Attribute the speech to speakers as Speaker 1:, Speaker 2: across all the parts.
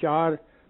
Speaker 1: 4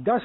Speaker 1: 10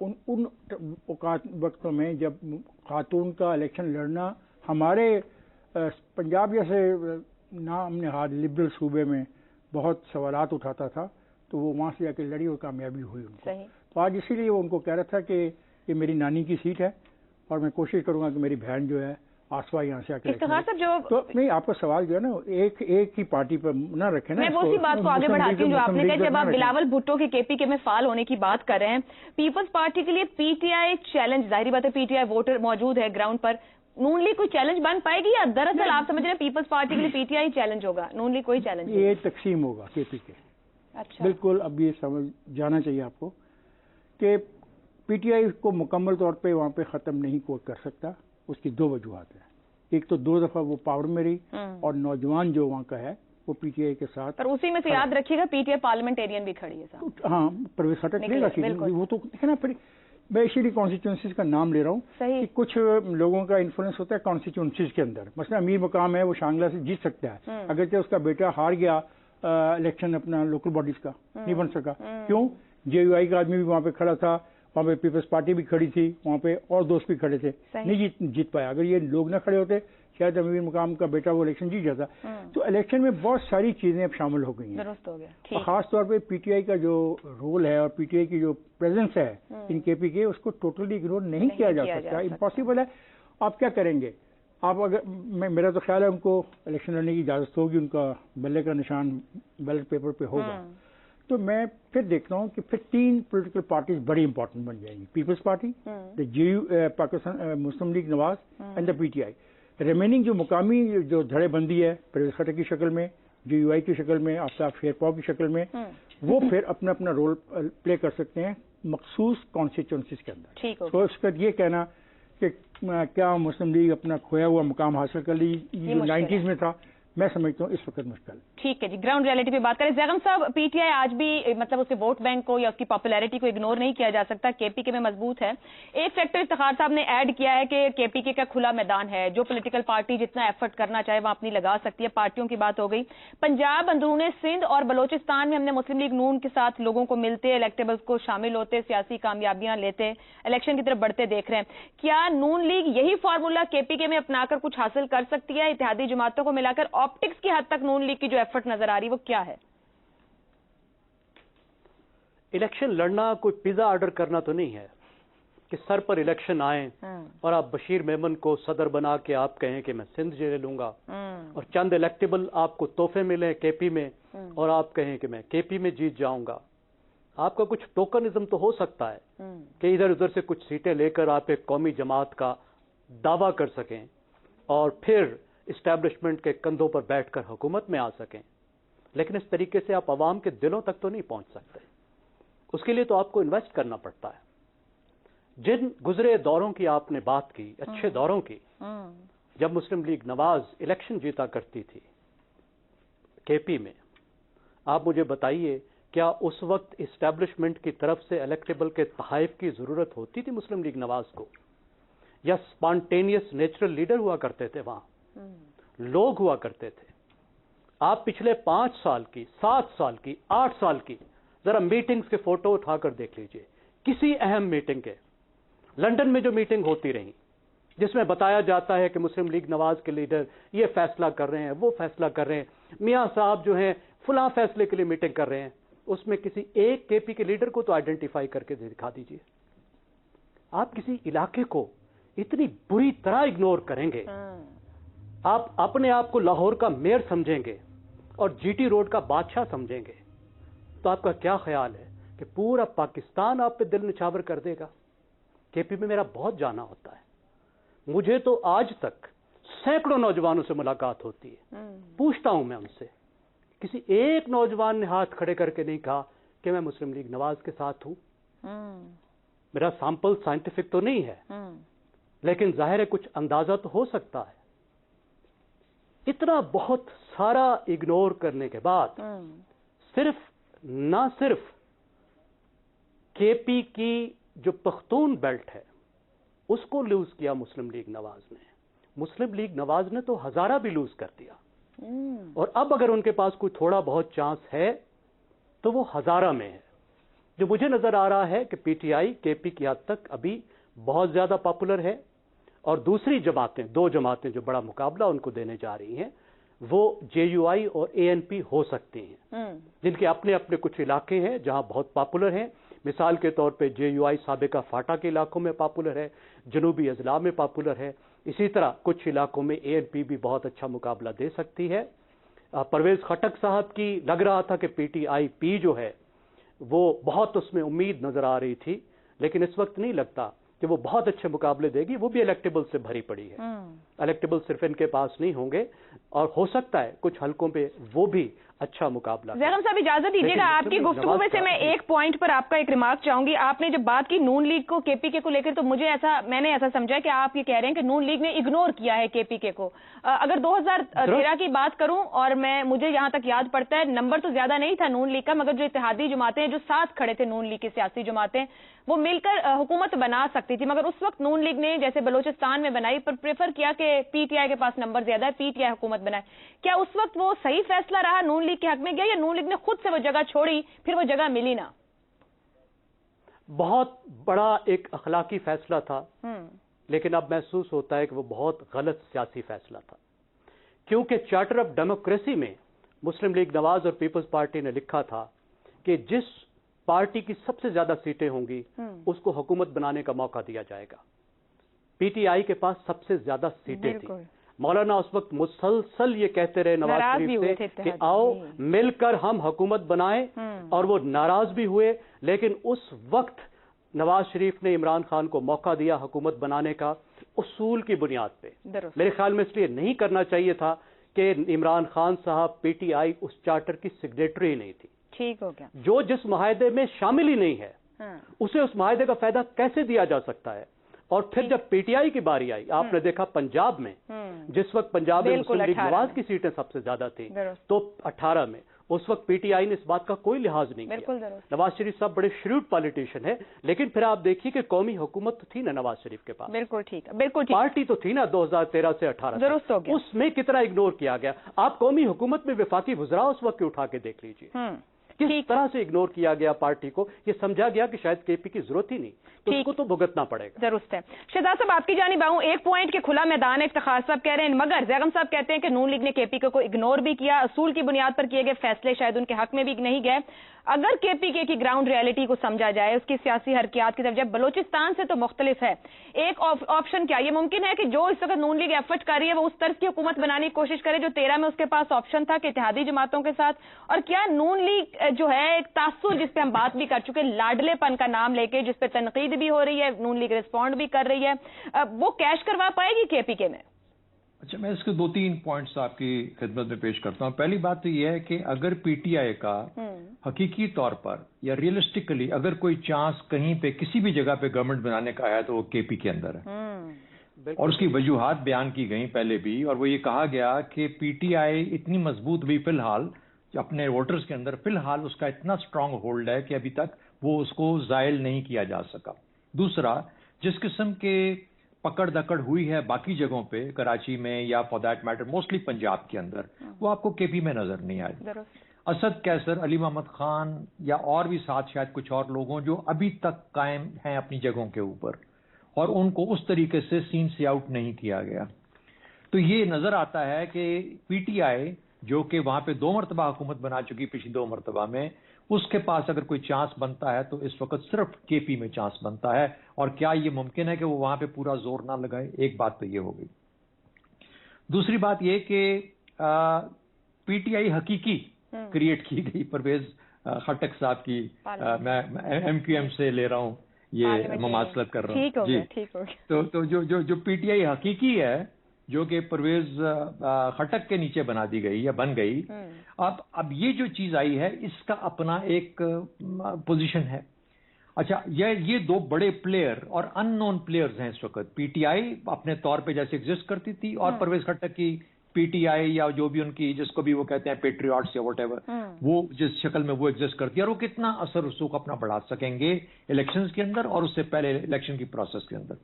Speaker 1: ان وقتوں میں جب خاتون کا الیکشن لڑنا ہمارے پنجاب جیسے نام نہاد لبرل صوبے میں بہت سوالات اٹھاتا تھا، تو وہ وہاں سے جا کے لڑی اور کامیابی ہوئی ان کو. تو آج اسی لیے وہ ان کو کہہ رہا تھا کہ یہ میری نانی کی سیٹ ہے اور میں کوشش کروں گا کہ میری بہن جو ہے آسوا یہاں سے آ کے. تو نہیں، آپ کا سوال جو ہے نا ایک ہی پارٹی پر نہ رکھیں نا.
Speaker 2: میں وہ اسی بات کو آگے بڑھاتی ہوں جو آپ نے کہا. جب آپ بلاول بھٹو کے کے پی کے میں فعال ہونے کی بات کر رہے ہیں، پیپلز پارٹی کے لیے پی ٹی آئی چیلنج، ظاہری بات ہے پی ٹی آئی ووٹر موجود ہے گراؤنڈ پر، نون لیگ کوئی چیلنج بن پائے گی یا دراصل آپ سمجھ رہے ہیں پیپلز پارٹی کے لیے پی ٹی آئی چیلنج ہوگا، نون لیگ کوئی چیلنج؟
Speaker 1: یہ تقسیم ہوگا کے پی کے. اچھا، بالکل. اب یہ سمجھ جانا چاہیے آپ کو کہ پی ٹی آئی کو مکمل طور پہ وہاں پہ ختم نہیں کوئی کر سکتا. اس کی دو وجوہات ہیں. ایک تو 2 دفعہ وہ پاور میں رہی اور نوجوان جو وہاں کا ہے وہ پی ٹی آئی کے ساتھ. پر
Speaker 2: اسی میں سے یاد رکھیے گا پی ٹی آئی پارلیمنٹیرین بھی کھڑی ہے.
Speaker 1: ہاں، پرویز خٹک نہیں رکھی، وہ تو ہے نا. پھر میں اسی لیے کانسٹیچوئنسیز کا نام لے رہا ہوں کہ کچھ لوگوں کا انفلوئنس ہوتا ہے کانسٹیچوئنسیز کے اندر. مثلا امیر مقام ہے، وہ شانگلہ سے جیت سکتا ہے، اگرچہ اس کا بیٹا ہار گیا الیکشن اپنا لوکل باڈیز کا، نہیں بن سکا. کیوں؟ جے یو آئی کا آدمی بھی وہاں پہ کھڑا تھا، وہاں پہ پیپلز پارٹی بھی کھڑی تھی، وہاں پہ اور دوست بھی کھڑے تھے، نہیں جیت پایا. اگر یہ لوگ نہ کھڑے ہوتے شاید امیر مقام کا بیٹا وہ الیکشن جیت جاتا. تو الیکشن میں بہت ساری چیزیں اب شامل ہو گئی ہیں.
Speaker 2: درست ہو گیا.
Speaker 1: خاص طور پہ پی ٹی آئی کا جو رول ہے اور پی ٹی آئی کی جو پریزنس ہے ان کے پی کے، اس کو ٹوٹلی اگنور نہیں کیا جا سکتا. امپاسبل ہے. آپ کیا کریں گے؟ آپ اگر میرا تو خیال ہے ان کو الیکشن لڑنے کی اجازت ہوگی، ان کا بلے کا نشان بیلٹ پیپر پہ ہوگا. تو میں پھر دیکھتا ہوں کہ پھر 3 پولیٹیکل پارٹیز بڑی امپورٹنٹ بن جائیں گی. Peoples Party, Pakistan Muslim League Nawaz and the P T I. Remaining جو مقامی جو دھڑے بندی ہے پرویز خٹک کی شکل میں، جے یو آئی کی شکل میں، آفتاب شیرپا کی شکل میں، وہ پھر اپنا اپنا رول پلے کر سکتے ہیں مخصوص کانسٹیچوئنسیز کے اندر. تو اس کا یہ کہنا کہ کیا مسلم لیگ اپنا کھویا ہوا مقام حاصل کر لی جو 90s میں تھا، میں سمجھتا ہوں اس وقت مشکل.
Speaker 2: ٹھیک ہے جی، گراؤنڈ ریئلٹی پہ بات کریں. زیغم صاحب، پی ٹی آئی آج بھی مطلب اس کے ووٹ بینک کو یا اس کی پاپولیرٹی کو اگنور نہیں کیا جا سکتا. کے پی کے میں مضبوط ہے. ایک فیکٹر افتخار صاحب نے ایڈ کیا ہے کہ کے پی کے کا کھلا میدان ہے، جو پولیٹیکل پارٹی جتنا ایفرٹ کرنا چاہے وہ اپنی لگا سکتی ہے. پارٹیوں کی بات ہو گئی. پنجاب، اندرون سندھ اور بلوچستان میں ہم نے مسلم لیگ نون کے ساتھ لوگوں کو ملتے، الیکٹیبلز کو شامل ہوتے، سیاسی کامیابیاں لیتے، الیکشن کی طرف بڑھتے دیکھ رہے ہیں. کیا نون لیگ یہی فارمولا کے پی کے میں اپنا کر کچھ حاصل کر سکتی ہے؟ اتحادی جماعتوں کو ملا کر آپٹکس کی حد تک نون لیگ کی جو ایفرٹ نظر آ رہی وہ کیا ہے؟
Speaker 3: الیکشن لڑنا کوئی پیزا آرڈر کرنا تو نہیں ہے کہ سر پر الیکشن آئیں اور آپ بشیر میمن کو صدر بنا کے آپ کہیں کہ میں سندھ جے لوں گا اور چند الیکٹیبل آپ کو تحفے ملیں کے پی میں اور آپ کہیں کہ میں کے پی میں جیت جاؤں گا. آپ کا کچھ ٹوکنزم تو ہو سکتا ہے کہ ادھر ادھر سے کچھ سیٹیں لے کر آپ ایک قومی جماعت کا دعویٰ کر سکیں اور پھر اسٹیبلشمنٹ کے کندھوں پر بیٹھ کر حکومت میں آ سکیں، لیکن اس طریقے سے آپ عوام کے دلوں تک تو نہیں پہنچ سکتے. اس کے لیے تو آپ کو انویسٹ کرنا پڑتا ہے. جن گزرے دوروں کی آپ نے بات کی، اچھے دوروں کی، جب مسلم لیگ نواز الیکشن جیتا کرتی تھی کے پی میں، آپ مجھے بتائیے کیا اس وقت اسٹیبلشمنٹ کی طرف سے الیکٹیبل کے تحائف کی ضرورت ہوتی تھی مسلم لیگ نواز کو؟ یا سپانٹینیس نیچرل لیڈر ہوا کرتے تھے وہاں، لوگ ہوا کرتے تھے. آپ پچھلے 5 سال کی، 7 سال کی، 8 سال کی ذرا میٹنگز کے فوٹو اٹھا کر دیکھ لیجئے. کسی اہم میٹنگ کے، لندن میں جو میٹنگ ہوتی رہی جس میں بتایا جاتا ہے کہ مسلم لیگ نواز کے لیڈر یہ فیصلہ کر رہے ہیں، وہ فیصلہ کر رہے ہیں، میاں صاحب جو ہیں فلاں فیصلے کے لیے میٹنگ کر رہے ہیں، اس میں کسی ایک کے پی کے لیڈر کو تو آئیڈینٹیفائی کر کے دکھا دیجئے. آپ کسی علاقے کو اتنی بری طرح اگنور کریں گے، آپ اپنے آپ کو لاہور کا میئر سمجھیں گے اور جی ٹی روڈ کا بادشاہ سمجھیں گے، تو آپ کا کیا خیال ہے کہ پورا پاکستان آپ پہ دل نچھاور کر دے گا؟ کے پی میں میرا بہت جانا ہوتا ہے. مجھے تو آج تک سینکڑوں نوجوانوں سے ملاقات ہوتی ہے. پوچھتا ہوں میں ان سے، کسی ایک نوجوان نے ہاتھ کھڑے کر کے نہیں کہا کہ میں مسلم لیگ نواز کے ساتھ ہوں. میرا سیمپل سائنٹیفک تو نہیں ہے، لیکن ظاہر ہے کچھ اندازہ تو ہو سکتا ہے. اتنا بہت سارا اگنور کرنے کے بعد نہ صرف کے پی کی جو پختون بیلٹ ہے اس کو لوز کیا مسلم لیگ نواز نے، مسلم لیگ نواز نے تو ہزارہ بھی لوز کر دیا. اور اب اگر ان کے پاس کوئی تھوڑا بہت چانس ہے تو وہ ہزارہ میں ہے. جو مجھے نظر آ رہا ہے کہ پی ٹی آئی کے پی کی حد تک ابھی بہت زیادہ پاپولر ہے، اور دوسری جماعتیں، دو جماعتیں جو بڑا مقابلہ ان کو دینے جا رہی ہیں وہ جے یو آئی اور اے این پی ہو سکتے ہیں، جن کے اپنے اپنے کچھ علاقے ہیں جہاں بہت پاپولر ہیں. مثال کے طور پہ جے یو آئی سابقہ فاٹا کے علاقوں میں پاپولر ہے، جنوبی اضلاع میں پاپولر ہے. اسی طرح کچھ علاقوں میں اے این پی بھی بہت اچھا مقابلہ دے سکتی ہے. پرویز خٹک صاحب کی لگ رہا تھا کہ پی ٹی آئی پی جو ہے وہ بہت اس میں امید نظر آ رہی تھی، لیکن اس وقت نہیں لگتا کہ وہ بہت اچھے مقابلے دے گی. وہ بھی الیکٹیبل سے بھری پڑی ہے، الیکٹیبل صرف ان کے پاس نہیں ہوں گے، اور ہو سکتا ہے کچھ حلقوں پہ وہ بھی اچھا مقابلہ.
Speaker 2: زیغم صاحب اجازت دیجیے گا، آپ کی گفتگو میں سے میں ایک پوائنٹ پر آپ کا ایک ریمارک چاہوں گی. آپ نے جب بات کی نون لیگ کو کے پی کے کو لے کر، تو میں نے ایسا سمجھا کہ آپ یہ کہہ رہے ہیں کہ نون لیگ نے اگنور کیا ہے کے پی کے کو. اگر 2013 کی بات کروں، اور مجھے یہاں تک یاد پڑتا ہے نمبر تو زیادہ نہیں تھا نون لیگ کا، مگر جو اتحادی جماعتیں جو ساتھ کھڑے تھے نون لیگ کی سیاسی جماعتیں، وہ مل کر حکومت بنا سکتی تھی. مگر اس وقت نون لیگ نے جیسے بلوچستان میں بنائی پر پریفر کیا کہ پی ٹی آئی کے پاس نمبر زیادہ ہے، پی ٹی آئی حکومت بنائے. کیا اس وقت وہ صحیح فیصلہ رہا نون لیگ کے حق میں گیا، یا نون لیگ نے خود سے وہ جگہ چھوڑی پھر وہ جگہ ملی نہ؟
Speaker 3: بہت بڑا ایک اخلاقی فیصلہ تھا، لیکن اب محسوس ہوتا ہے کہ وہ بہت غلط سیاسی فیصلہ تھا، کیونکہ چارٹر آف ڈیموکریسی میں مسلم لیگ نواز اور پیپلز پارٹی نے لکھا تھا کہ جس پارٹی کی سب سے زیادہ سیٹیں ہوں گی اس کو حکومت بنانے کا موقع دیا جائے گا. پی ٹی آئی کے پاس سب سے زیادہ سیٹیں تھیں. مولانا اس وقت مسلسل یہ کہتے رہے نواز شریف سے کہ آؤ مل کر ہم حکومت بنائیں، اور وہ ناراض بھی ہوئے. لیکن اس وقت نواز شریف نے عمران خان کو موقع دیا حکومت بنانے کا اصول کی بنیاد پہ. میرے خیال میں اس لیے نہیں کرنا چاہیے تھا کہ عمران خان صاحب پی ٹی آئی اس چارٹر کی سگنیٹری نہیں تھی.
Speaker 2: ٹھیک ہو گیا.
Speaker 3: جو جس معاہدے میں شامل ہی نہیں ہے اسے اس معاہدے کا فائدہ کیسے دیا جا سکتا ہے؟ اور پھر جب پی ٹی آئی کی باری آئی، آپ نے دیکھا پنجاب میں، جس وقت پنجاب میں مسلم لیگ نواز کی سیٹیں سب سے زیادہ تھیں تو 18 میں، اس وقت پی ٹی آئی نے اس بات کا کوئی لحاظ نہیں کیا. نواز شریف صاحب بڑے شریوڈ پالیٹیشین ہے، لیکن پھر آپ دیکھیے کہ قومی حکومت تھی نا نواز شریف کے پاس.
Speaker 2: بالکل ٹھیک، بالکل
Speaker 3: پارٹی تو تھی نا 2013 سے 18
Speaker 2: درست ہو گیا.
Speaker 3: اس میں کتنا اگنور کیا گیا. آپ قومی حکومت میں وفاقی وزراء اس وقت کے اٹھا کے دیکھ لیجیے کس طرح سے اگنور کیا گیا پارٹی کو. یہ سمجھا گیا کہ شاید کے پی کی ضرورت ہی نہیں، تو اس کو تو بھگتنا پڑے گا.
Speaker 2: درست ہے. شہزاد صاحب آپ کی جانب آؤں، ایک پوائنٹ کے کھلا میدان ہے، افتخار صاحب کہہ رہے ہیں، مگر زیغم صاحب کہتے ہیں کہ نون لیگ نے کے پی کے کو اگنور بھی کیا، اصول کی بنیاد پر کیے گئے فیصلے شاید ان کے حق میں بھی نہیں گئے. اگر کے پی کے کی گراؤنڈ ریالٹی کو سمجھا جائے، اس کی سیاسی حرکیات کی طرف جب بلوچستان سے تو مختلف ہے، ایک آپشن کیا یہ ممکن ہے کہ جو اس وقت نون لیگ ایفرٹ کر رہی ہے وہ اس طرز کی حکومت بنانے کی کوشش کرے جو 13 میں اس کے پاس آپشن تھا کہ اتحادی جماعتوں کے ساتھ؟ اور کیا نون لیگ جو ہے ایک تاثر جس پہ ہم بات بھی کر چکے، لاڈلے پن کا نام لے کے جس پہ تنقید بھی ہو رہی ہے، نون لیگ ریسپونڈ بھی کر رہی ہے، وہ کیش کروا پائے گی کے پی کے میں؟
Speaker 4: اچھا، میں اس کے 2-3 پوائنٹس آپ کی خدمت میں پیش کرتا ہوں. پہلی بات تو یہ ہے کہ اگر پی ٹی آئی کا حقیقی طور پر یا ریئلسٹکلی اگر کوئی چانس کہیں پہ کسی بھی جگہ پہ گورنمنٹ بنانے کا آیا تو وہ کے پی کے اندر ہے، اور اس کی وجوہات بیان کی گئیں پہلے بھی، اور وہ یہ کہا گیا کہ پی ٹی آئی اتنی مضبوط بھی فی الحال اپنے ووٹرز کے اندر فی الحال اس کا اتنا اسٹرانگ ہولڈ ہے کہ ابھی تک وہ اس کو زائل نہیں کیا جا سکا. دوسرا، جس قسم کے پکڑ دکڑ ہوئی ہے باقی جگہوں پہ، کراچی میں یا for that matter mostly Punjab کے اندر، وہ آپ کو کے پی میں نظر نہیں آئی. اسد کیسر، علی محمد خان یا اور بھی ساتھ شاید کچھ اور لوگوں جو ابھی تک قائم ہیں اپنی جگہوں کے اوپر، اور ان کو اس طریقے سے سین سے آؤٹ نہیں کیا گیا. تو یہ نظر آتا ہے کہ پی ٹی آئی جو کہ وہاں پہ 2 مرتبہ حکومت بنا چکی پچھلی 2 مرتبہ میں، اس کے پاس اگر کوئی چانس بنتا ہے تو اس وقت صرف کے پی میں چانس بنتا ہے. اور کیا یہ ممکن ہے کہ وہ وہاں پہ پورا زور نہ لگائے؟ ایک بات تو یہ ہو گئی. دوسری بات یہ کہ پی ٹی آئی حقیقی کریٹ کی گئی پرویز خٹک صاحب کی، میں ایم کیو ایم سے لے رہا ہوں، یہ مماثلت کر رہا ہوں جی. تو جو پی ٹی آئی حقیقی ہے جو کہ پرویز خٹک کے نیچے بنا دی گئی یا بن گئی، اب یہ جو چیز آئی ہے اس کا اپنا ایک پوزیشن ہے. اچھا، یہ 2 بڑے پلیئر اور ان نون پلیئرز ہیں اس وقت. پی ٹی آئی اپنے طور پہ جیسے ایگزسٹ کرتی تھی، اور پرویز خٹک کی پی ٹی آئی یا جو بھی ان کی جس کو بھی وہ کہتے ہیں پیٹریاٹس یا واٹ ایور، وہ جس شکل میں وہ ایگزسٹ کرتی ہے، اور وہ کتنا اثر رسوخ اپنا بڑھا سکیں گے الیکشنز کے اندر اور اس سے پہلے الیکشن کی پروسیس کے اندر.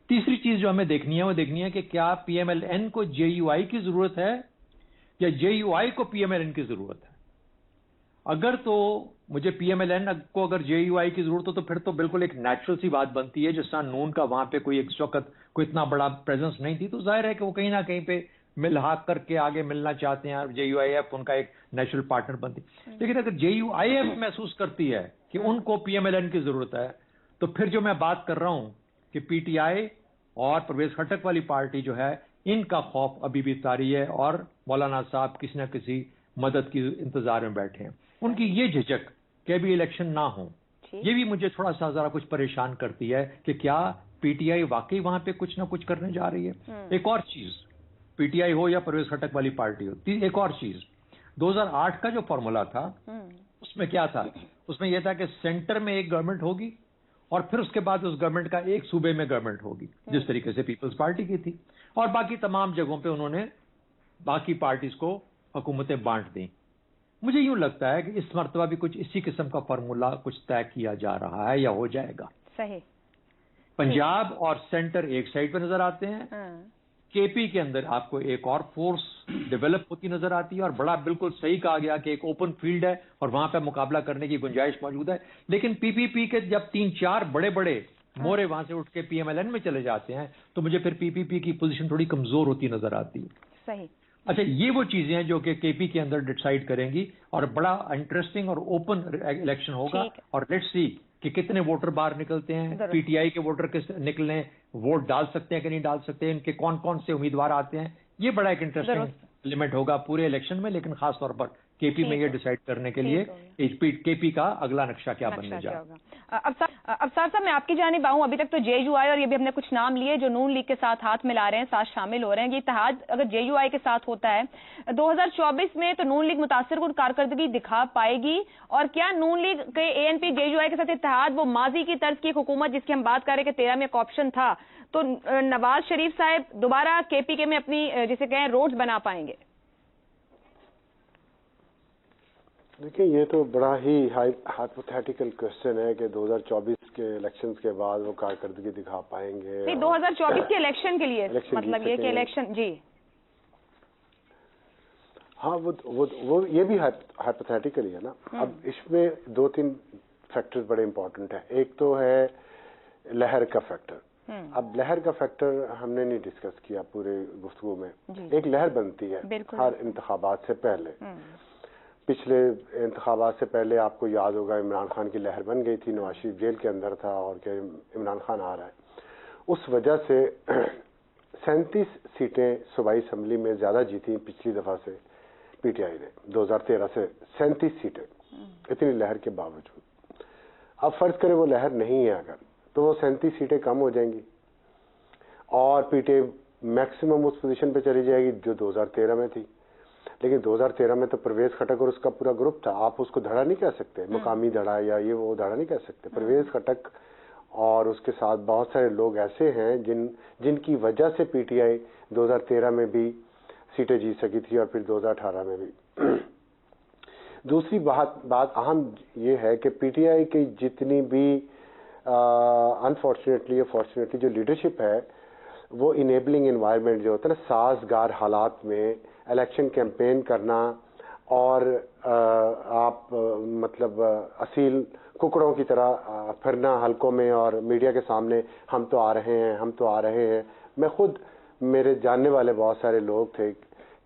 Speaker 4: تیسری چیز جو ہمیں دیکھنی ہے وہ دیکھنی ہے کہ کیا پی ایم ایل این کو جے یو آئی کی ضرورت ہے یا جے یو آئی کو پی ایم ایل این کی ضرورت ہے. اگر تو مجھے پی ایم ایل این کو اگر جے یو آئی کی ضرورت ہو تو پھر تو بالکل ایک نیچرل سی بات بنتی ہے. جس طرح نون کا وہاں پہ کوئی ایک وقت کوئی اتنا بڑا پریزنس نہیں تھی تو ظاہر ہے کہ وہ کہیں نہ کہیں پہ مل ہاک کر کے آگے ملنا چاہتے ہیں. جے یو آئی ایف ان کا ایک نیچرل پارٹنر بنتی. لیکن اگر جے یو آئی ایف محسوس کرتی ہے کہ ان کو پی ایم ایل این کی ضرورت ہے تو پھر جو میں بات کر رہا ہوں کہ پی ٹی آئی اور پرویز خٹک والی پارٹی جو ہے ان کا خوف ابھی بھی طاری ہے اور مولانا صاحب کسی نہ کسی مدد کی انتظار میں بیٹھے ہیں. ان کی یہ جھجک کہ ابھی الیکشن نہ ہوں یہ بھی مجھے تھوڑا سا ذرا کچھ پریشان کرتی ہے کہ کیا پی ٹی آئی واقعی وہاں پہ کچھ نہ کچھ کرنے جا رہی ہے. ایک اور چیز پی ٹی آئی ہو یا پرویز خٹک والی پارٹی ہو, ایک اور چیز 2008 کا جو فارمولا تھا اس میں کیا تھا؟ اس میں یہ تھا کہ سینٹر میں ایک گورنمنٹ ہوگی اور پھر اس کے بعد اس گورنمنٹ کا ایک صوبے میں گورنمنٹ ہوگی جس طریقے سے پیپلز پارٹی کی تھی, اور باقی تمام جگہوں پہ انہوں نے باقی پارٹیز کو حکومتیں بانٹ دیں. مجھے یوں لگتا ہے کہ اس مرتبہ بھی کچھ اسی قسم کا فارمولا کچھ طے کیا جا رہا ہے یا ہو جائے گا.
Speaker 2: صحیح.
Speaker 4: پنجاب اور سینٹر ایک سائڈ پہ نظر آتے ہیں, کے پی کے اندر آپ کو ایک اور فورس ڈیولپ ہوتی نظر آتی ہے, اور بڑا بالکل صحیح کہا گیا کہ ایک اوپن فیلڈ ہے اور وہاں پہ مقابلہ کرنے کی گنجائش موجود ہے. لیکن پی پی پی کے جب 3-4 بڑے بڑے مورے وہاں سے اٹھ کے پی ایم ایل این میں چلے جاتے ہیں تو مجھے پھر پی پی پی کی پوزیشن تھوڑی کمزور ہوتی نظر آتی ہے.
Speaker 2: صحیح.
Speaker 4: اچھا, یہ وہ چیزیں ہیں جو کہ کے پی کے اندر ڈیسائیڈ کریں گی اور بڑا انٹرسٹنگ اور اوپن الیکشن ہوگا. اور لیٹس سی کہ کتنے ووٹر باہر نکلتے ہیں, پی ٹی آئی کے ووٹر کس نکلیں, ووٹ ڈال سکتے ہیں کہ نہیں ڈال سکتے, ان کے کون کون سے امیدوار آتے ہیں. یہ بڑا ایک انٹرسٹنگ ایلیمنٹ ہوگا پورے الیکشن میں. لیکن خاص طور پر کے پی میں یہ ڈیسائیڈ کرنے کے لیے کے پی کا اگلا نقشہ کیا بننے جا رہا ہے.
Speaker 2: ابصار صاحب میں آپ کی جانب آؤں. ابھی تک تو جے یو آئی اور یہ بھی ہم نے کچھ نام لیے جو نون لیگ کے ساتھ ہاتھ ملا رہے ہیں, ساتھ شامل ہو رہے ہیں. یہ اتحاد اگر جے یو آئی کے ساتھ ہوتا ہے 2024 میں تو نون لیگ متاثر کن کارکردگی دکھا پائے گی, اور کیا نون لیگ کے اے این پی جے یو آئی کے ساتھ اتحاد وہ ماضی کی طرز کی حکومت جس کی ہم بات کر رہے ہیں کہ 13 میں ایک آپشن تھا, تو نواز شریف صاحب دوبارہ کے پی کے میں اپنی جسے کہیں روڈز بنا پائیں گے؟
Speaker 5: دیکھیں, یہ تو بڑا ہی ہائپوتھیٹیکل کوشچن ہے کہ 2024 کے الیکشنز کے بعد وہ کارکردگی دکھا پائیں گے.
Speaker 2: نہیں, 2024 کے الیکشن کے لیے مطلب یہ کہ الیکشن. جی
Speaker 5: ہاں, وہ یہ بھی ہائپوتھیٹیکل ہی ہے نا. اب اس میں 2-3 فیکٹر بڑے امپورٹنٹ ہیں. ایک تو ہے لہر کا فیکٹر. اب لہر کا فیکٹر ہم نے نہیں ڈسکس کیا پورے گفتگو میں. ایک لہر بنتی ہے ہر انتخابات سے پہلے. پچھلے انتخابات سے پہلے آپ کو یاد ہوگا عمران خان کی لہر بن گئی تھی, نواز شریف جیل کے اندر تھا اور کہ عمران خان آ رہا ہے. اس وجہ سے 37 سیٹیں صوبائی اسمبلی میں زیادہ جیتی پچھلی دفعہ سے پی ٹی آئی نے 2013 سے 37 سیٹیں اتنی لہر کے باوجود. اب فرض کریں وہ لہر نہیں ہے اگر, تو وہ 37 سیٹیں کم ہو جائیں گی اور پی ٹی آئی میکسیمم اس پوزیشن پہ چلی جائے گی جو 2013 میں تھی. لیکن 2013 میں تو پرویز خٹک اور اس کا پورا گروپ تھا. آپ اس کو دھڑا نہیں کہہ سکتے, مقامی دھڑا یا یہ وہ دھڑا نہیں کہہ سکتے. پرویز خٹک اور اس کے ساتھ بہت سارے لوگ ایسے ہیں جن کی وجہ سے پی ٹی آئی 2013 میں بھی سیٹیں جیت سکی تھی اور پھر 2018 میں بھی. دوسری بات اہم یہ ہے کہ پی ٹی آئی کی جتنی بھی انفارچونیٹلی اور فارچونیٹلی جو لیڈرشپ ہے وہ انیبلنگ انوائرمنٹ جو ہوتا ہے نا, سازگار حالات میں الیکشن کیمپین کرنا اور آپ مطلب اصیل ککڑوں کی طرح پھرنا حلقوں میں اور میڈیا کے سامنے ہم تو آ رہے ہیں ہم تو آ رہے ہیں. میں خود میرے جاننے والے بہت سارے لوگ تھے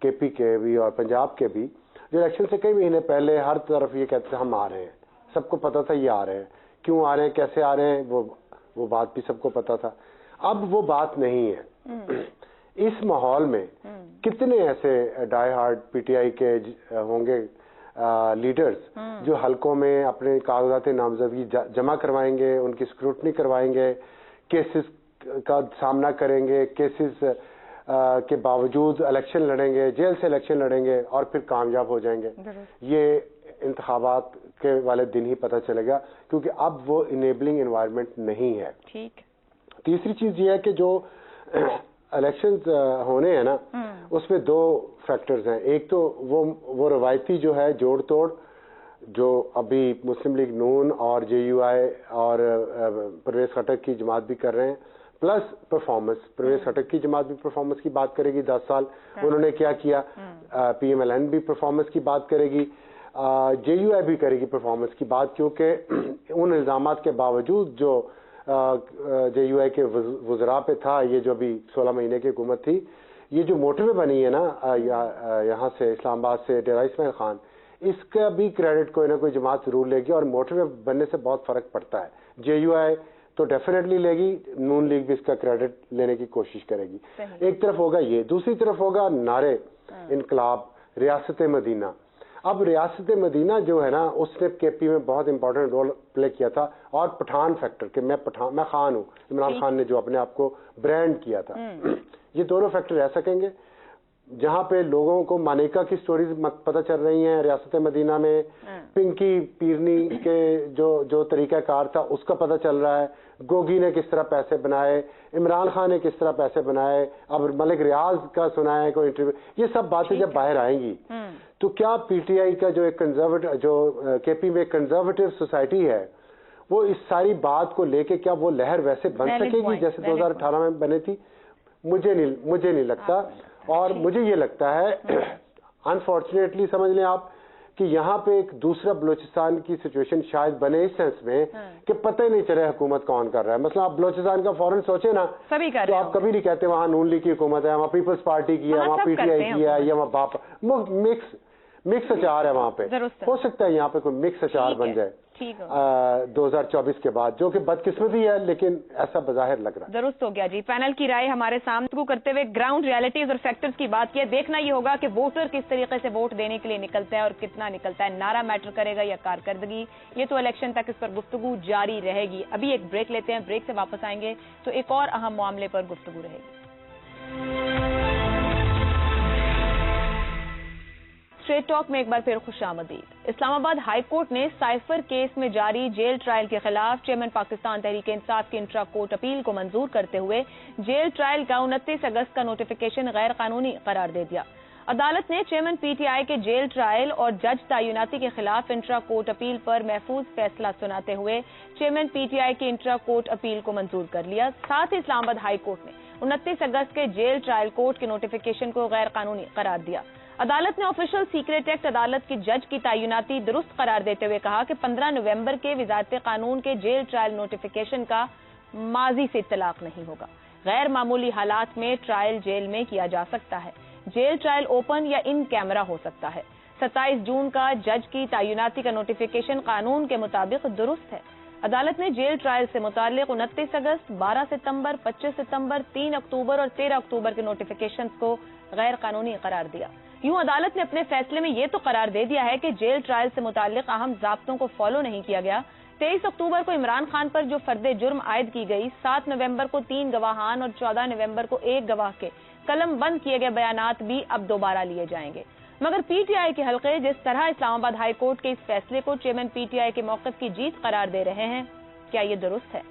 Speaker 5: کے پی کے بھی اور پنجاب کے بھی جو الیکشن سے کئی مہینے پہلے ہر طرف یہ کہتے ہیں ہم آ رہے ہیں. سب کو پتا تھا یہ آ رہے ہیں, کیوں آ رہے ہیں کیسے آ رہے ہیں وہ بات بھی سب کو پتا تھا. اب وہ بات نہیں ہے. اس ماحول میں کتنے ایسے ڈائی ہارڈ پی ٹی آئی کے ہوں گے لیڈرز جو حلقوں میں اپنے کاغذات نامزدگی جمع کروائیں گے, ان کی اسکروٹنی کروائیں گے, کیسز کا سامنا کریں گے, کیسز کے باوجود الیکشن لڑیں گے, جیل سے الیکشن لڑیں گے اور پھر کامیاب ہو جائیں گے. یہ انتخابات کے والے دن ہی پتہ چلے گا کیونکہ اب وہ انیبلنگ انوائرمنٹ نہیں ہے.
Speaker 2: ٹھیک.
Speaker 5: تیسری چیز یہ ہے کہ جو الیکشنز ہونے ہیں نا اس میں 2 فیکٹرز ہیں. ایک تو وہ روایتی جو ہے جوڑ توڑ جو ابھی مسلم لیگ نون اور جے یو آئی اور پرویز خٹک کی جماعت بھی کر رہے ہیں, پلس پرفارمنس. پرویز خٹک کی جماعت بھی پرفارمنس کی بات کرے گی, 10 سال انہوں نے کیا کیا. پی ایم ایل این بھی پرفارمنس کی بات کرے گی. JUI بھی کرے گی پرفارمنس کی بات، کیونکہ ان الزامات کے باوجود جو JUI کے وزراء پہ تھا، یہ جو ابھی 16 مہینے کی حکومت تھی، یہ جو موٹر وے بنی ہے نا یہاں سے اسلام آباد سے ڈیرہ اسماعیل خان، اس کا بھی کریڈٹ کوئی نہ کوئی جماعت ضرور لے گی، اور موٹر وے بننے سے بہت فرق پڑتا ہے۔ JUI تو ڈیفینیٹلی لے گی، نون لیگ بھی اس کا کریڈٹ لینے کی کوشش کرے گی۔ ایک طرف ہوگا یہ، دوسری طرف ہوگا نعرے انقلاب، ریاست مدینہ۔ اب ریاست مدینہ جو ہے نا، اس نے KP میں بہت امپورٹنٹ رول پلے کیا تھا، اور پٹھان فیکٹر کہ میں خان ہوں، عمران خان نے جو اپنے آپ کو برانڈ کیا تھا، یہ دونوں فیکٹر رہ سکیں گے۔ جہاں پہ لوگوں کو مانیکا کی سٹوریز پتہ چل رہی ہیں ریاست مدینہ میں، پنکی پیرنی کے جو طریقہ کار تھا اس کا پتہ چل رہا ہے، گوگی نے کس طرح پیسے بنائے، عمران خان نے کس طرح پیسے بنائے، اب ملک ریاض کا سنا ہے کوئی انٹرویو، یہ سب باتیں جب باہر آئیں گی تو کیا PTI کا جو ایک KP میں ایک کنزرویٹو سوسائٹی ہے، وہ اس ساری بات کو لے کے کیا وہ لہر ویسے بن سکے گی جیسے 2018 میں بنی تھی؟ مجھے نہیں لگتا۔ اور مجھے یہ لگتا ہے انفارچونیٹلی سمجھ لیں آپ کہ یہاں پہ ایک دوسرا بلوچستان کی سچویشن شاید بنے اس سینس میں کہ پتہ ہی نہیں چلے حکومت کون کر رہا ہے۔ مثلا آپ بلوچستان کا فوراً سوچیں نا تو آپ کبھی نہیں کہتے وہاں نون لیگ کی حکومت ہے، وہاں پیپلز پارٹی کی ہے، وہاں PTI کی ہے، یا وہاں مکس اچار ہے وہاں پہ۔ ہو سکتا ہے یہاں پہ کوئی مکس اچار بن جائے 2024 کے بعد، جو کہ بدقسمتی ہے لیکن ایسا بظاہر لگ رہا ہے۔
Speaker 2: درست ہو گیا جی۔ پینل کی رائے ہمارے سامنے کرتے ہوئے گراؤنڈ ریالٹیز اور فیکٹرز کی بات کی، دیکھنا یہ ہوگا کہ ووٹر کس طریقے سے ووٹ دینے کے لیے نکلتا ہے اور کتنا نکلتا ہے، نعرہ میٹر کرے گا یا کارکردگی، یہ تو الیکشن تک اس پر گفتگو جاری رہے گی۔ ابھی ایک بریک لیتے ہیں، بریک سے واپس آئیں گے تو ایک اور اہم معاملے پر گفتگو رہے گی۔ اسٹریٹ ٹاک میں ایک بار پھر خوش آمدید۔ اسلام آباد ہائی کورٹ نے سائفر کیس میں جاری جیل ٹرائل کے خلاف چیئرمین پاکستان تحریک انصاف کی انٹرا کورٹ اپیل کو منظور کرتے ہوئے جیل ٹرائل کا 29 اگست کا نوٹیفیکیشن غیر قانونی قرار دے دیا۔ عدالت نے چیئرمین PTI کے جیل ٹرائل اور جج تعیناتی کے خلاف انٹرا کورٹ اپیل پر محفوظ فیصلہ سناتے ہوئے چیئرمین PTI کی انٹرا کورٹ اپیل کو منظور کر لیا۔ ساتھ ہی اسلام آباد ہائی کورٹ نے 29 اگست کے جیل ٹرائل کورٹ کے نوٹیفیکیشن کو غیر قانونی قرار دیا۔ عدالت نے آفیشل سیکریٹ ایکٹ عدالت کی جج کی تعیناتی درست قرار دیتے ہوئے کہا کہ 15 نومبر کے وزارت قانون کے جیل ٹرائل نوٹیفیکیشن کا ماضی سے اطلاق نہیں ہوگا۔ غیر معمولی حالات میں ٹرائل جیل میں کیا جا سکتا ہے۔ جیل ٹرائل اوپن یا ان کیمرہ ہو سکتا ہے۔ 27 جون کا جج کی تعیناتی کا نوٹیفیکیشن قانون کے مطابق درست ہے۔ عدالت نے جیل ٹرائل سے متعلق 29 اگست، 12 ستمبر، 25 ستمبر، 3 اکتوبر اور 13 اکتوبر کے نوٹیفیکیشنز کو غیر قانونی قرار دیا۔ یوں عدالت نے اپنے فیصلے میں یہ تو قرار دے دیا ہے کہ جیل ٹرائل سے متعلق اہم ضابطوں کو فالو نہیں کیا گیا۔ 23 اکتوبر کو عمران خان پر جو فرد جرم عائد کی گئی، 7 نومبر کو 3 گواہان اور 14 نومبر کو 1 گواہ کے قلم بند کیے گئے بیانات بھی اب دوبارہ لیے جائیں گے۔ مگر PTI کے حلقے جس طرح اسلام آباد ہائی کورٹ کے اس فیصلے کو چیئرمین PTI کے موقف کی جیت قرار دے رہے ہیں، کیا یہ درست ہے؟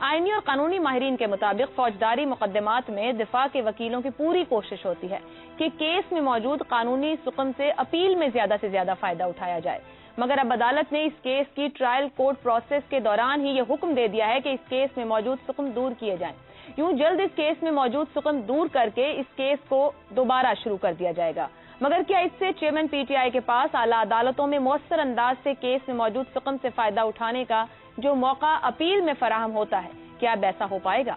Speaker 2: آئینی اور قانونی ماہرین کے مطابق فوجداری مقدمات میں دفاع کے وکیلوں کی پوری کوشش ہوتی ہے کہ کیس میں موجود قانونی سقم سے اپیل میں زیادہ سے زیادہ فائدہ اٹھایا جائے، مگر اب عدالت نے اس کیس کی ٹرائل کورٹ پروسیس کے دوران ہی یہ حکم دے دیا ہے کہ اس کیس میں موجود سقم دور کیے جائیں۔ یوں جلد اس کیس میں موجود سقم دور کر کے اس کیس کو دوبارہ شروع کر دیا جائے گا۔ مگر کیا اس سے چیئرمین PTI کے پاس اعلیٰ عدالتوں میں مؤثر انداز سے کیس میں موجود سقم سے فائدہ اٹھانے کا جو موقع اپیل میں فراہم ہوتا ہے، کیا اب ایسا ہو پائے گا؟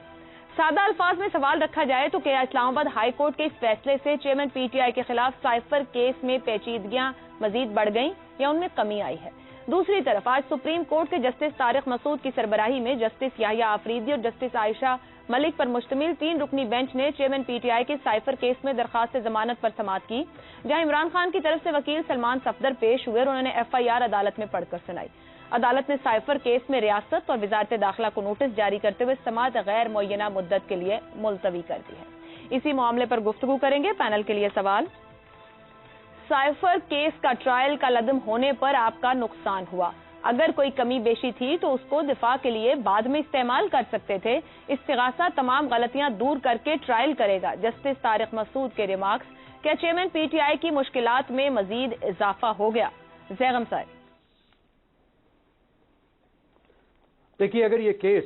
Speaker 2: سادہ الفاظ میں سوال رکھا جائے تو کیا اسلام آباد ہائی کورٹ کے اس فیصلے سے چیئرمین PTI کے خلاف سائفر کیس میں پیچیدگیاں مزید بڑھ گئیں یا ان میں کمی آئی ہے؟ دوسری طرف آج سپریم کورٹ کے جسٹس طارق مسعود کی سربراہی میں جسٹس یحییٰ آفریدی اور جسٹس عائشہ ملک پر مشتمل 3 رکنی بینچ نے چیئرمین PTI کے سائفر کیس میں درخواست ضمانت پر سماعت کی، جہاں عمران خان کی طرف سے وکیل سلمان صفدر پیش ہوئے اور انہوں نے FIR عدالت میں پڑھ کر سنائی۔ عدالت نے سائفر کیس میں ریاست اور وزارت داخلہ کو نوٹس جاری کرتے ہوئے سماعت غیر معینہ مدت کے لیے ملتوی کر دی ہے۔ اسی معاملے پر گفتگو کریں گے۔ پینل کے لیے سوال، سائفر کیس کا ٹرائل کا لدم ہونے پر آپ کا نقصان ہوا، اگر کوئی کمی بیشی تھی تو اس کو دفاع کے لیے بعد میں استعمال کر سکتے تھے۔ استغاثہ تمام غلطیاں دور کر کے ٹرائل کرے گا۔ جسٹس طارق مسعود کے ریمارکس، کیا چیئرمین PTI کی مشکلات میں مزید اضافہ ہو گیا؟ زیغم صاحب۔
Speaker 3: دیکھیے، اگر یہ کیس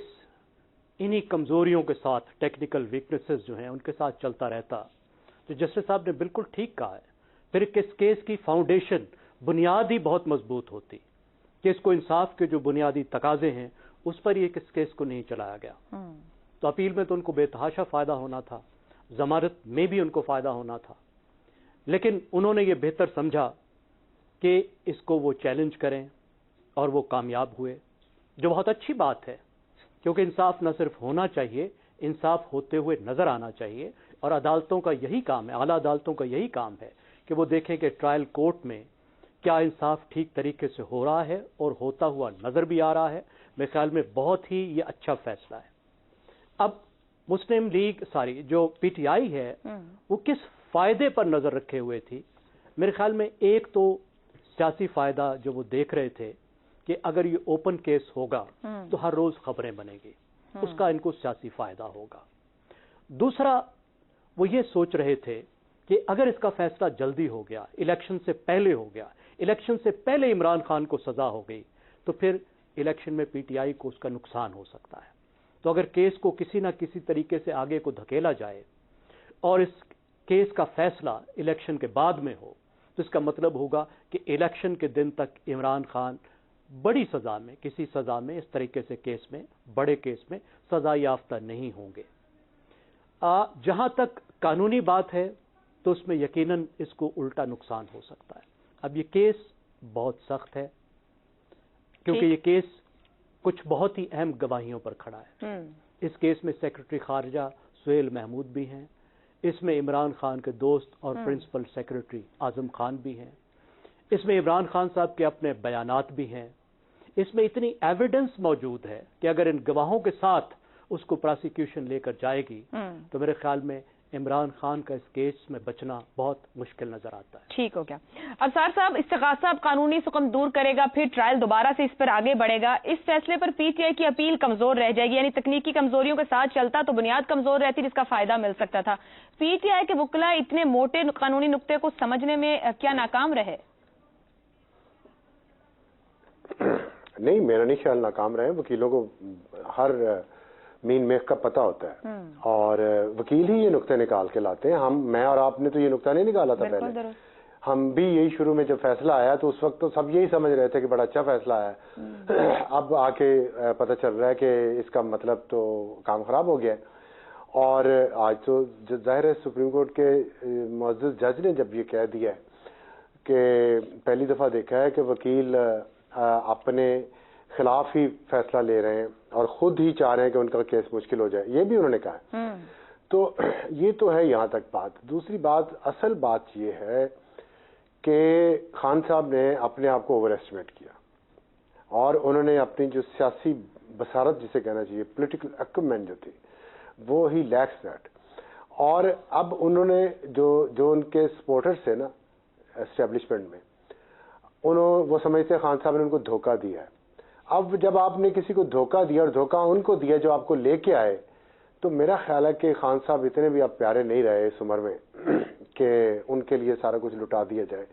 Speaker 3: انہی کمزوریوں کے ساتھ، ٹیکنیکل ویکنیسز جو ہیں ان کے ساتھ چلتا رہتا تو جسٹس صاحب نے بالکل ٹھیک کہا ہے، پھر اس کیس کی فاؤنڈیشن بنیاد ہی بہت مضبوط ہوتی کہ اس کو انصاف کے جو بنیادی تقاضے ہیں اس پر یہ کس کیس کو نہیں چلایا گیا. تو اپیل میں تو ان کو بے تحاشا فائدہ ہونا تھا, ضمانت میں بھی ان کو فائدہ ہونا تھا, لیکن انہوں نے یہ بہتر سمجھا کہ اس کو وہ چیلنج کریں اور وہ کامیاب ہوئے, جو بہت اچھی بات ہے, کیونکہ انصاف نہ صرف ہونا چاہیے, انصاف ہوتے ہوئے نظر آنا چاہیے. اور عدالتوں کا یہی کام ہے, اعلیٰ عدالتوں کا یہی کام ہے کہ وہ دیکھیں کہ ٹرائل کورٹ میں کیا انصاف ٹھیک طریقے سے ہو رہا ہے اور ہوتا ہوا نظر بھی آ رہا ہے. میرے خیال میں بہت ہی یہ اچھا فیصلہ ہے. اب مسلم لیگ جو پی ٹی آئی ہے وہ کس فائدے پر نظر رکھے ہوئے تھی؟ میرے خیال میں ایک تو سیاسی فائدہ جو وہ دیکھ رہے تھے کہ اگر یہ اوپن کیس ہوگا تو ہر روز خبریں بنیں گی, اس کا ان کو سیاسی فائدہ ہوگا. دوسرا وہ یہ سوچ رہے تھے کہ اگر اس کا فیصلہ جلدی ہو گیا, الیکشن سے پہلے ہو گیا, الیکشن سے پہلے عمران خان کو سزا ہو گئی, تو پھر الیکشن میں پی ٹی آئی کو اس کا نقصان ہو سکتا ہے. تو اگر کیس کو کسی نہ کسی طریقے سے آگے کو دھکیلا جائے اور اس کیس کا فیصلہ الیکشن کے بعد میں ہو, تو اس کا مطلب ہوگا کہ الیکشن کے دن تک عمران خان بڑی سزا میں, کسی سزا میں, اس طریقے سے کیس میں, بڑے کیس میں سزا یافتہ نہیں ہوں گے. جہاں تک قانونی بات ہے تو اس میں یقیناً اس کو الٹا نقصان ہو سکتا ہے. اب یہ کیس بہت سخت ہے کیونکہ یہ کیس کچھ بہت ہی اہم گواہیوں پر کھڑا ہے. اس کیس میں سیکرٹری خارجہ سہیل محمود بھی ہیں, اس میں عمران خان کے دوست اور پرنسپل سیکرٹری اعظم خان بھی ہیں, اس میں عمران خان صاحب کے اپنے بیانات بھی ہیں, اس میں اتنی ایویڈنس موجود ہے کہ اگر ان گواہوں کے ساتھ اس کو پراسیکیوشن لے کر جائے گی تو میرے خیال میں عمران خان کا اس کیس میں بچنا بہت مشکل نظر آتا ہے.
Speaker 2: ٹھیک ہو گیا. ابصار صاحب, استغاثہ اب قانونی سکم دور کرے گا, پھر ٹرائل دوبارہ سے اس پر آگے بڑھے گا. اس فیصلے پر پی ٹی آئی کی اپیل کمزور رہ جائے گی, یعنی تکنیکی کمزوریوں کے ساتھ چلتا تو بنیاد کمزور رہتی جس کا فائدہ مل سکتا تھا. پی ٹی آئی کے وکلاء اتنے موٹے قانونی نقطے کو سمجھنے میں کیا ناکام رہے؟
Speaker 5: نہیں, میرا نہیں خیال ناکام رہے. وکیلوں کو ہر مین میخ کا پتہ ہوتا ہے اور وکیل ہی یہ نقطے نکال کے لاتے ہیں. میں اور آپ نے تو یہ نقطہ نہیں نکالا تھا پہلے. ہم بھی یہی شروع میں جب فیصلہ آیا تو اس وقت تو سب یہی سمجھ رہے تھے کہ بڑا اچھا فیصلہ آیا ہے. اب آ کے پتہ چل رہا ہے کہ اس کا مطلب تو کام خراب ہو گیا ہے. اور آج تو ظاہر ہے سپریم کورٹ کے معزز جج نے جب یہ کہہ دیا ہے کہ پہلی دفعہ دیکھا ہے کہ وکیل اپنے خلاف ہی فیصلہ لے رہے ہیں اور خود ہی چاہ رہے ہیں کہ ان کا کیس مشکل ہو جائے, یہ بھی انہوں نے کہا ہے. تو یہ تو ہے یہاں تک بات. دوسری بات, اصل بات یہ ہے کہ خان صاحب نے اپنے آپ کو اوور ایسٹیمیٹ کیا اور انہوں نے اپنی جو سیاسی بصارت جسے کہنا چاہیے, پولیٹیکل ایکوپمنٹ جو تھی, وہ ہی لیکس دیٹ. اور اب انہوں نے جو ان کے سپورٹرز تھے نا اسٹیبلشمنٹ میں, وہ سمجھتے خان صاحب نے ان کو دھوکہ دیا ہے. اب جب آپ نے کسی کو دھوکہ دیا اور دھوکہ ان کو دیا جو آپ کو لے کے آئے, تو میرا خیال ہے کہ خان صاحب اتنے بھی اب پیارے نہیں رہے اس عمر میں کہ ان کے لیے سارا کچھ لٹا دیا جائے.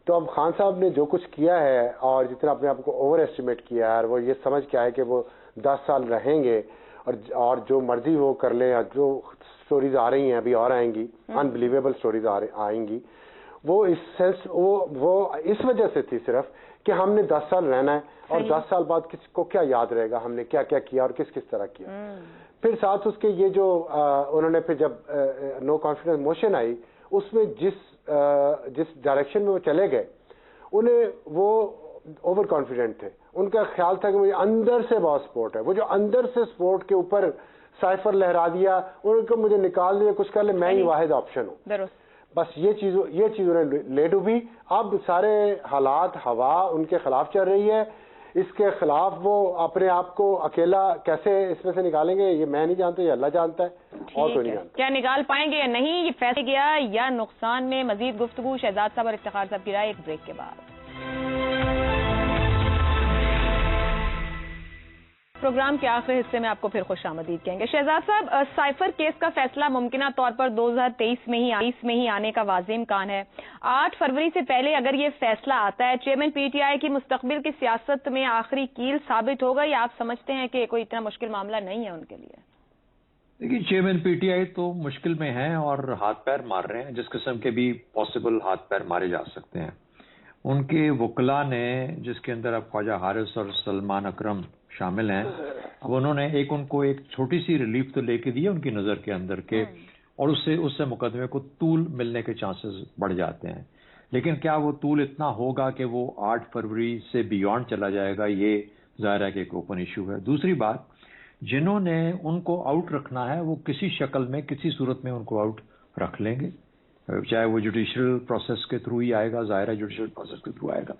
Speaker 5: تو اب خان صاحب نے جو کچھ کیا ہے اور جتنا اپنے آپ کو اوور ایسٹیمیٹ کیا ہے, اور وہ یہ سمجھ کے آئے کہ وہ 10 سال رہیں گے اور جو مرضی وہ کر لیں, جو سٹوریز آ رہی ہیں ابھی اور آئیں گی, انبلیویبل سٹوریز آئیں گی, وہ اس وجہ سے تھی صرف کہ ہم نے 10 سال رہنا ہے اور 10 سال بعد کس کو کیا یاد رہے گا ہم نے کیا کیا کیا اور کس طرح کیا. پھر ساتھ اس کے یہ جو انہوں نے پھر جب نو کانفیڈنس موشن آئی, اس میں جس ڈائریکشن میں وہ چلے گئے, انہیں وہ اوور کانفیڈنٹ تھے. ان کا خیال تھا کہ مجھے اندر سے بہت سپورٹ ہے. وہ جو اندر سے سپورٹ کے اوپر سائفر لہرا دیا, انہوں نے مجھے نکال دیا, کچھ کر لے, میں ہی واحد آپشن ہوں. بس یہ چیز انہیں لے ڈوبی. اب سارے حالات ہوا ان کے خلاف چل رہی ہے. اس کے خلاف وہ اپنے آپ کو اکیلا کیسے اس میں سے نکالیں گے یہ میں نہیں جانتا, یہ اللہ جانتا ہے اور کوئی نہیں جانتا.
Speaker 2: کیا نکال پائیں گے یا نہیں, یہ فیصلہ کیا یا نقصان میں مزید گفتگو شہزاد صاحب اور افتخار صاحب کی رائے ایک بریک کے بعد. پروگرام کے آخری حصے میں آپ کو پھر خوش آمدید کہیں گے. شہزاد صاحب, سائفر کیس کا فیصلہ ممکنہ طور پر 2023 میں ہی آنے کا واضح امکان ہے. 8 فروری سے پہلے اگر یہ فیصلہ آتا ہے, چیئرمین پی ٹی آئی کی مستقبل کی سیاست میں آخری کیل ثابت ہوگا یا آپ سمجھتے ہیں کہ کوئی اتنا مشکل معاملہ نہیں ہے ان کے لیے؟
Speaker 4: دیکھیے, چیئرمین پی ٹی آئی تو مشکل میں ہیں اور ہاتھ پیر مار رہے ہیں, جس قسم کے بھی پاسبل ہاتھ پیر مارے جا سکتے ہیں. ان کے وکلا نے، جس کے اندر اب خواجہ حارث اور سلمان اکرم شامل ہیں، اب انہوں نے ان کو ایک چھوٹی سی ریلیف تو لے کے دی ان کی نظر کے اندر کے، اور اس سے مقدمے کو طول ملنے کے چانسز بڑھ جاتے ہیں. لیکن کیا وہ طول اتنا ہوگا کہ وہ 8 فروری سے بیونڈ چلا جائے گا؟ یہ ظاہر ہے کہ ایک اوپن ایشو ہے. دوسری بات، جنہوں نے ان کو آؤٹ رکھنا ہے وہ کسی شکل میں کسی صورت میں ان کو آؤٹ رکھ لیں گے، چاہے وہ جوڈیشل پروسیس کے تھرو ہی آئے گا، ظاہر ہے جوڈیشل پروسیس کے تھرو آئے گا.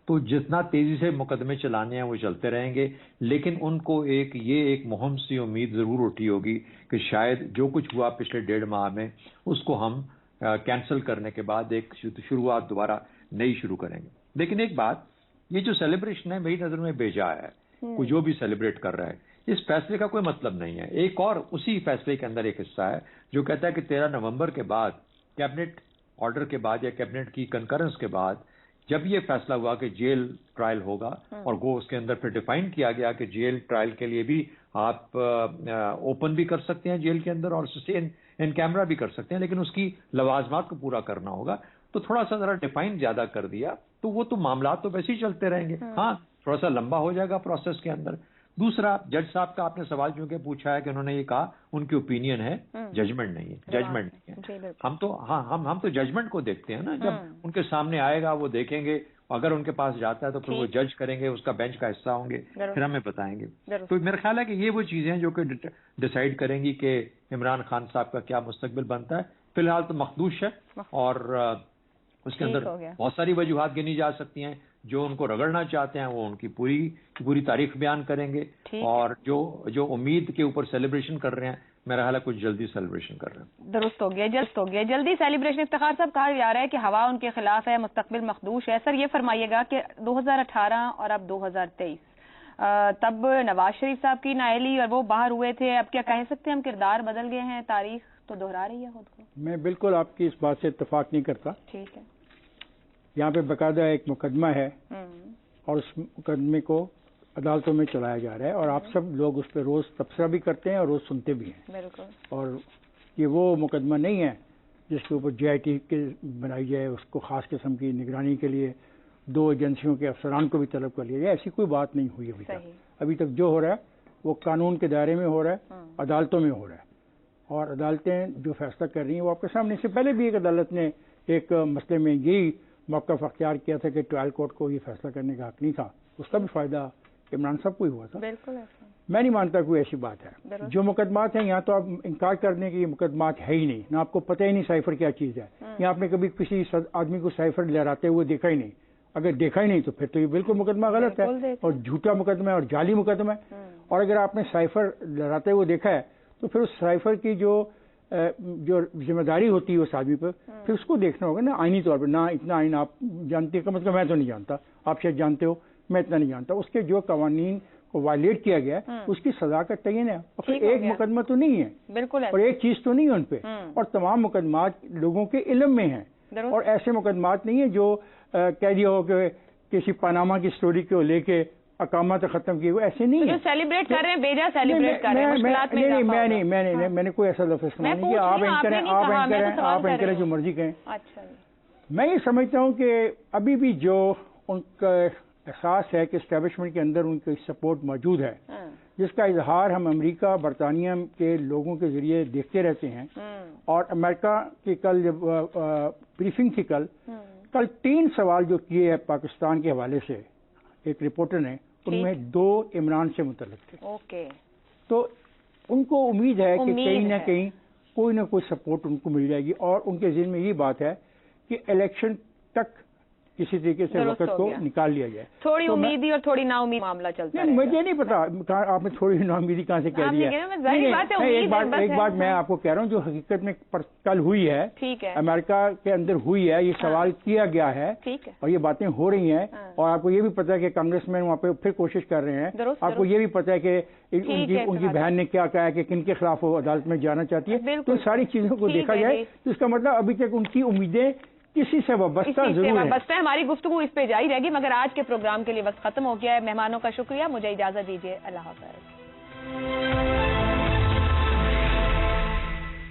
Speaker 4: تو جتنا تیزی سے مقدمے چلانے ہیں وہ چلتے رہیں گے، لیکن ان کو ایک مہم سی امید ضرور اٹھی ہوگی کہ شاید جو کچھ ہوا پچھلے 1.5 ماہ میں اس کو ہم کینسل کرنے کے بعد ایک شروعات دوبارہ نئی شروع کریں گے. لیکن ایک بات، یہ جو سیلیبریشن ہے میری نظر میں بیجا ہے. کوئی جو بھی سیلیبریٹ کر رہا ہے، اس فیصلے کا کوئی مطلب نہیں ہے. ایک اور اسی فیصلے کے اندر ایک حصہ ہے جو کہتا ہے کہ 13 نومبر کے بعد، کیبنٹ آرڈر کے بعد یا کیبنٹ کی کنکرنس کے بعد، جب یہ فیصلہ ہوا کہ جیل ٹرائل ہوگا، اور وہ اس کے اندر پھر ڈیفائن کیا گیا کہ جیل ٹرائل کے لیے بھی آپ اوپن بھی کر سکتے ہیں جیل کے اندر، اور ان کیمرہ بھی کر سکتے ہیں، لیکن اس کی لوازمات کو پورا کرنا ہوگا. تو تھوڑا سا ذرا ڈیفائن زیادہ کر دیا، تو وہ تو معاملات تو ویسے ہی چلتے رہیں گے. ہاں تھوڑا سا لمبا ہو جائے گا پروسیس کے اندر. دوسرا، جج صاحب کا آپ نے سوال چونکہ پوچھا ہے کہ انہوں نے یہ کہا ان کی اوپینین ہے، ججمنٹ نہیں ہے. ججمنٹ نہیں ہے. ہم تو ججمنٹ کو دیکھتے ہیں نا، جب ان کے سامنے آئے گا وہ دیکھیں گے، اگر ان کے پاس جاتا ہے تو پھر وہ جج کریں گے، اس کا بینچ کا حصہ ہوں گے، پھر ہمیں بتائیں گے. تو میرا خیال ہے کہ یہ وہ چیزیں ہیں جو کہ ڈیسائیڈ کریں گی کہ عمران خان صاحب کا کیا مستقبل بنتا ہے. فی الحال تو مخدوش ہے، اور اس کے اندر بہت ساری وجوہات گنی جا سکتی ہیں. جو ان کو رگڑنا چاہتے ہیں وہ ان کی پوری تاریخ بیان کریں گے، اور جو امید کے اوپر سیلیبریشن کر رہے ہیں، میرا خیال ہے کچھ جلدی سیلیبریشن کر رہے ہیں.
Speaker 2: درست ہو گیا جلدی سیلیبریشن. افتخار صاحب، کہا جا رہا ہے کہ ہوا ان کے خلاف ہے، مستقبل مخدوش ہے. سر یہ فرمائیے گا کہ 2018 اور اب 2023، تب نواز شریف صاحب کی نااہلی اور وہ باہر ہوئے تھے، اب کیا کہہ سکتے ہیں ہم کردار بدل گئے ہیں، تاریخ تو دہرا رہی ہے خود کو؟
Speaker 1: میں بالکل آپ کی اس بات سے اتفاق نہیں کرتا.
Speaker 2: ٹھیک ہے.
Speaker 1: یہاں پہ باقاعدہ ایک مقدمہ ہے، اور اس مقدمے کو عدالتوں میں چلایا جا رہا ہے، اور آپ سب لوگ اس پہ روز تبصرہ بھی کرتے ہیں اور روز سنتے بھی ہیں.
Speaker 2: بالکل.
Speaker 1: اور یہ وہ مقدمہ نہیں ہے جس کے اوپر JIT کے بنائی جائے، اس کو خاص قسم کی نگرانی کے لیے 2 ایجنسیوں کے افسران کو بھی طلب کر لیا جائے. ایسی کوئی بات نہیں ہوئی ابھی تک. جو ہو رہا ہے وہ قانون کے دائرے میں ہو رہا ہے، عدالتوں میں ہو رہا ہے، اور عدالتیں جو فیصلہ کر رہی ہیں وہ آپ کے سامنے. اس سے پہلے بھی ایک عدالت نے ایک مسئلے میں یہی موقف اختیار کیا تھا کہ ٹرائل کورٹ کو یہ فیصلہ کرنے کا حق نہیں تھا. اس کا بھی فائدہ عمران صاحب کو ہی ہوا تھا.
Speaker 2: بالکل.
Speaker 1: میں نہیں مانتا کوئی ایسی بات ہے. جو مقدمات ہیں یہاں تو آپ انکار کر دیں کہ یہ مقدمات ہے ہی نہیں، نہ آپ کو پتہ ہی نہیں سائفر کیا چیز ہے. یا آپ نے کبھی کسی آدمی کو سائفر لہراتے ہوئے دیکھا ہی نہیں. اگر دیکھا ہی نہیں تو پھر تو یہ بالکل مقدمہ غلط ہے، اور جھوٹا مقدمہ ہے اور جعلی مقدمہ ہے. اور اگر آپ نے سائفر لہراتے ہوئے دیکھا ہے تو پھر اس سائفر کی جو ذمہ داری ہوتی ہے اس آدمی پر، پھر اس کو دیکھنا ہوگا نا آئینی طور پر. نہ اتنا آئین آپ جانتے کا مطلب میں تو نہیں جانتا، آپ شاید جانتے ہو، میں اتنا نہیں جانتا. اس کے جو قوانین کو وائلیٹ کیا گیا ہے اس کی سزا کا تعین ہے. اور پھر ایک مقدمہ تو نہیں ہے،
Speaker 2: بالکل،
Speaker 1: اور ایک چیز تو نہیں ہے ان پہ، اور تمام مقدمات لوگوں کے علم میں ہیں. اور ایسے مقدمات نہیں ہیں جو کہہ دیا ہو کہ کسی پاناما کی سٹوری کو لے کے اقامت ختم کیے ہوئے، ایسے نہیں ہے.
Speaker 2: سیلیبریٹ کر رہے ہیں، بیجا سیلیبریٹ کر رہے ہیں.
Speaker 1: میں نے کوئی ایسا لفظ استعمال نہیں کیا. آپ اینکر جو مرضی کہیں. میں یہ سمجھتا ہوں کہ ابھی بھی جو ان کا احساس ہے کہ اسٹیبلشمنٹ کے اندر ان کی سپورٹ موجود ہے، جس کا اظہار ہم امریکہ برطانیہ کے لوگوں کے ذریعے دیکھتے رہتے ہیں. اور امریکہ کی کل جب بریفنگ تھی کل 3 سوال جو کیے ہیں پاکستان کے حوالے سے ایک رپورٹر نے، ان میں 2 عمران سے متعلق تھے. تو ان کو امید ہے کہ کہیں نہ کہیں کوئی نہ کوئی سپورٹ ان کو مل جائے گی. اور ان کے ذہن میں یہ بات ہے کہ الیکشن تک کسی طریقے سے وقت کو نکال لیا جائے.
Speaker 2: تھوڑی امیدی اور تھوڑی نا امید معاملہ چلتا ہے.
Speaker 1: مجھے نہیں پتا آپ نے تھوڑی نا امیدی کہاں سے کہہ دیا. ایک بات میں آپ کو کہہ رہا ہوں جو حقیقت میں کل ہوئی ہے، امریکہ کے اندر ہوئی ہے. یہ سوال کیا گیا ہے اور یہ باتیں ہو رہی ہیں. اور آپ کو یہ بھی پتا ہے کہ کانگریس مین وہاں پہ پھر کوشش کر رہے ہیں. آپ کو یہ بھی پتا ہے کہ ان کی بہن نے کیا کہا ہے کہ کن کے خلاف وہ عدالت میں جانا چاہتی ہے. تو ساری چیزوں کو دیکھا جائے تو اس کا مطلب ابھی تک ان کی امیدیں کسی سے وابستہ ضرور ہے.
Speaker 2: ہماری گفتگو اس پہ جاری رہے گی، مگر آج کے پروگرام کے لیے وقت ختم ہو گیا ہے. مہمانوں کا شکریہ، مجھے اجازت دیجیے. اللہ حافظ.